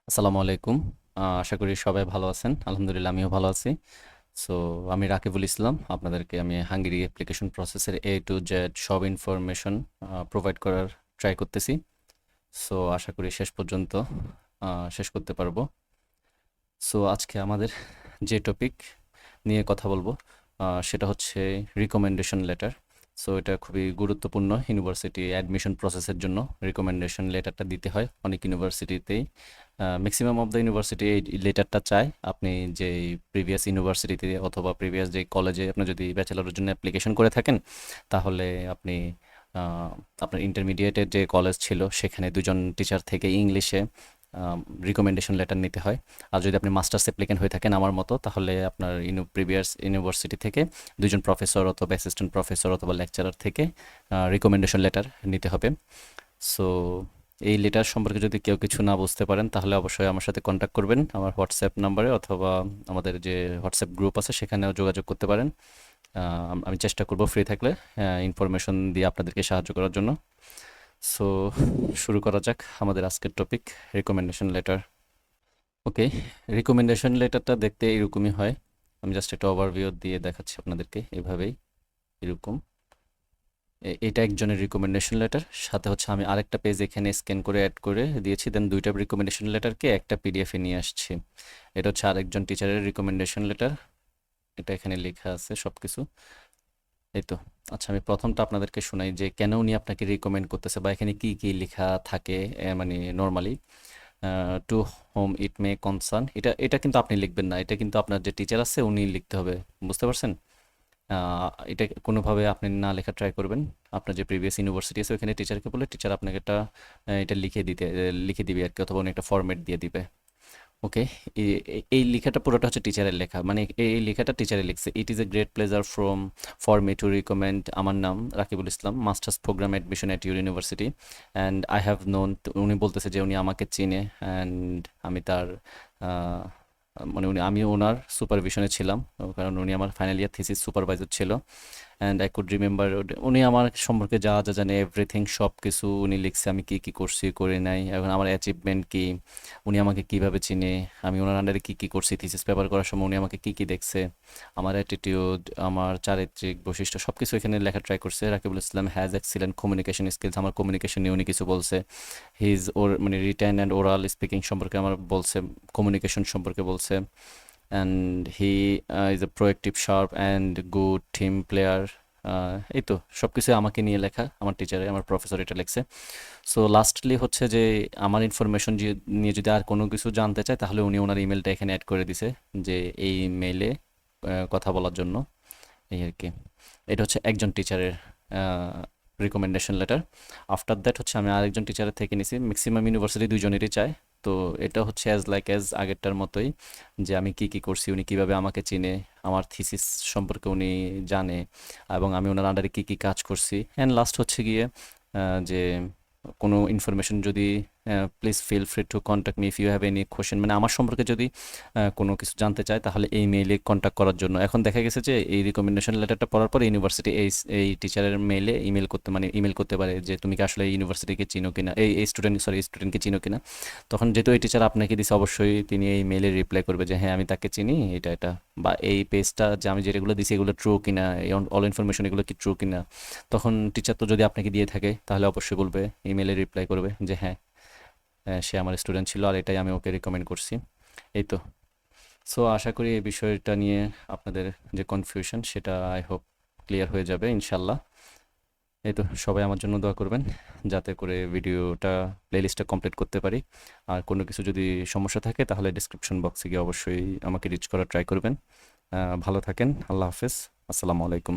আসসালামু আলাইকুম। আশা করি সবাই ভালো আছেন। আলহামদুলিল্লাহ আমিও ভালো আছি। সো আমি রাকিবুল ইসলাম। আপনাদেরকে আমি হাঙ্গেরি অ্যাপ্লিকেশন প্রসেসের এ টু জেড সব ইনফরমেশন প্রোভাইড করার ট্রাই করতেছি। সো আশা করি শেষ পর্যন্ত শেষ করতে পারবো। সো আজকে আমাদের যে টপিক নিয়ে কথা বলবো সেটা হচ্ছে রিকমেন্ডেশন লেটার। সো এটা খুবই গুরুত্বপূর্ণ ইউনিভার্সিটি অ্যাডমিশন প্রসেসের জন্য। রিকমেন্ডেশন লেটারটা দিতে হয় অনেক ইউনিভার্সিটিতেই। ম্যাক্সিমাম অফ দ্য ইউনিভার্সিটি এই লেটারটা চায়। আপনি যে প্রিভিয়াস ইউনিভার্সিটিতে অথবা প্রিভিয়াস যে কলেজে আপনি যদি ব্যাচেলরের জন্য অ্যাপ্লিকেশন করে থাকেন, তাহলে আপনি আপনার ইন্টারমিডিয়েটের যে কলেজ ছিল সেখানে দুজন টিচার থেকে ইংলিশে রিকমেন্ডেশন লেটার নিতে হয়। আর যদি আপনি মাস্টার্স অ্যাপ্লিকেন্ট হয়ে থাকেন আমার মতো, তাহলে আপনার প্রিভিয়াস ইউনিভার্সিটি থেকে দুজন প্রফেসর অথবা অ্যাসিস্ট্যান্ট প্রফেসর অথবা লেকচারার থেকে রিকমেন্ডেশন লেটার নিতে হবে। সো এই লেটার সম্পর্কে যদি কেউ কিছু না বুঝতে পারেন, তাহলে অবশ্যই আমার সাথে কন্ট্যাক্ট করবেন আমার হোয়াটসঅ্যাপ নাম্বারে, অথবা আমাদের যে হোয়াটসঅ্যাপ গ্রুপ আছে সেখানেও যোগাযোগ করতে পারেন। আমি চেষ্টা করব ফ্রি থাকলে ইনফরমেশন দিয়ে আপনাদেরকে সাহায্য করার জন্য। সো শুরু করা যাক আমাদের আজকের টপিক, রিকমেন্ডেশন লেটার। ওকে, রিকমেন্ডেশন লেটারটা দেখতে এরকমই হয়। আমি জাস্ট একটা ওভারভিউ দিয়ে দেখাচ্ছি আপনাদেরকে। এভাবেই এরকম এটা একজনের রিকমেন্ডেশন লেটার, সাথে হচ্ছে আমি আরেকটা পেজ এখানে স্ক্যান করে অ্যাড করে দিয়েছি, দেন দুইটা রিকমেন্ডেশন লেটারকে একটা পিডিএফে নিয়ে আসছি। এটা হচ্ছে আরেকজন টিচারের রিকমেন্ডেশন লেটার। এটা এখানে লেখা আছে সব কিছু। এই তো। আচ্ছা, আমি প্রথমটা আপনাদেরকে শোনাই যে কেন উনি আপনাকে রিকমেন্ড করতেছে বা এখানে কি কি লেখা থাকে। মানে নর্মালি টু হোম ইট মে কনসার্ন, এটা এটা কিন্তু আপনি লিখবেন না, এটা কিন্তু আপনার যে টিচার আছে উনি লিখতে হবে। বুঝতে পারছেন? এটা কোনোভাবে আপনি না লেখা ট্রাই করবেন। আপনার যে প্রিভিয়াস ইউনিভার্সিটি আছে ওখানে টিচারকে বলে টিচার আপনাকে এটা লিখে দিবে আর কি, অথবা উনি একটা ফরম্যাট দিয়ে দিবে। ওকে, এই লেখাটা পুরোটা হচ্ছে টিচারের লেখা, মানে এই লেখাটা টিচারে লিখছে। It is a great pleasure for me to recommend, আমার নাম Rakibul Islam, masters programme admission at your university and I have known. উনি বলতেছে যে উনি আমাকে চিনে, অ্যান্ড আমি তার আহ, মানে আমি ওনার সুপারভিশনে ছিলাম, কারণ উনি আমার ফাইনাল ইয়ার থিসিস সুপারভাইজার ছিল। অ্যান্ড আই কুড রিমেম্বার, উনি আমার সম্পর্কে যা যা জানে এভরিথিং সব কিছু উনি লিখছে, আমি কি কি করছি করে নাই, এখন আমার অ্যাচিভমেন্ট কি, উনি আমাকে কিভাবে চিনে, আমি ওনার আন্ডারে কি কি করছি, থিসিস পেপার করার সময় উনি আমাকে কি কি দেখছে, আমার অ্যাটিটিউড, আমার চারিত্রিক বৈশিষ্ট্য সব কিছু এখানে লেখা ট্রাই করছে। রাকিবুল ইসলাম হ্যাজ এক্সিলেন্ট কমিউনিকেশন স্কিলস, আমার কমিউনিকেশন নিয়ে উনি কিছু বলছে। হিজ ওর মানে রিটেন অ্যান্ড ওরাল স্পিকিং সম্পর্কে আমার বলছে, কমিউনিকেশন সম্পর্কে বলছে। And he is a proactive sharp and good team player. এই তো সব কিছু আমাকে নিয়ে লেখা, আমার টিচারে আমার প্রফেসর এটা লিখছে। সো লাস্টলি হচ্ছে যে আমার ইনফরমেশন নিয়ে যদি আর কোনো কিছু জানতে চায়, তাহলে উনি ওনার ইমেলটা এখানে অ্যাড করে দিছে যে এই মেইলে কথা বলার জন্য, এই আর কি। এটা হচ্ছে একজন টিচারের রিকমেন্ডেশন লেটার। আফটার দ্যাট হচ্ছে আমি আরেকজন টিচারের থেকে নিছি, ম্যাক্সিমাম ইউনিভার্সিটি দুজনেরই চায়। তো এটা হচ্ছে অ্যাজ আগেরটার মতোই, যে আমি কি কি করছি, উনি কিভাবে আমাকে চিনে, আমার থিসিস সম্পর্কে উনি জানে, এবং আমি ওনার আন্ডারে কি কি কাজ করছি। অ্যান্ড লাস্ট হচ্ছে গিয়ে যে কোনো ইনফরমেশন যদি, please feel free to contact me if you have any question, মানে আমার সম্পর্কে যদি কোনো কিছু জানতে চায়, তাহলে এই মেইলে কন্ট্যাক্ট করার জন্য। এখন দেখা গেছে যে এই রিকমেন্ডেশন লেটারটা পড়ার পর ইউনিভার্সিটি এই টিচারের মেইলে ইমেল করতে পারে যে তুমি কি আসলে ইউনিভার্সিটিকে চিনো কিনা, এই স্টুডেন্টকে চিনো কিনা। তখন যেহেতু এই টিচার আপনাকে দিছে, অবশ্যই তিনি এই মেইলে রিপ্লাই করবে যে হ্যাঁ আমি তাকে চিনি, এটা এটা, বা এই পেজটা যে আমি যেগুলো দিছি এগুলো ট্রু কিনা, এই অল ইনফরমেশন এগুলো কি ট্রু কিনা। তখন টিচার তো যদি আপনাকে দিয়ে থাকে, তাহলে অবশ্যই বলবে, ইমেলে রিপ্লাই করবে যে হ্যাঁ, সে আমার স্টুডেন্ট ছিল আর এটাই আমি ওকে রিকমেন্ড করছি। এই তো। সো আশা করি এই বিষয়টা নিয়ে আপনাদের যে কনফিউশন সেটা আই হোপ ক্লিয়ার হয়ে যাবে ইনশাল্লাহ। এই তো, সবাই আমার জন্য দোয়া করবেন যাতে করে ভিডিওটা প্লেলিস্টটা কমপ্লিট করতে পারি। আর কোনো কিছু যদি সমস্যা থাকে, তাহলে ডিসক্রিপশন বক্সে গিয়ে অবশ্যই আমাকে রিচ করার ট্রাই করবেন। ভালো থাকেন, আল্লাহ হাফেজ, আসসালামু আলাইকুম।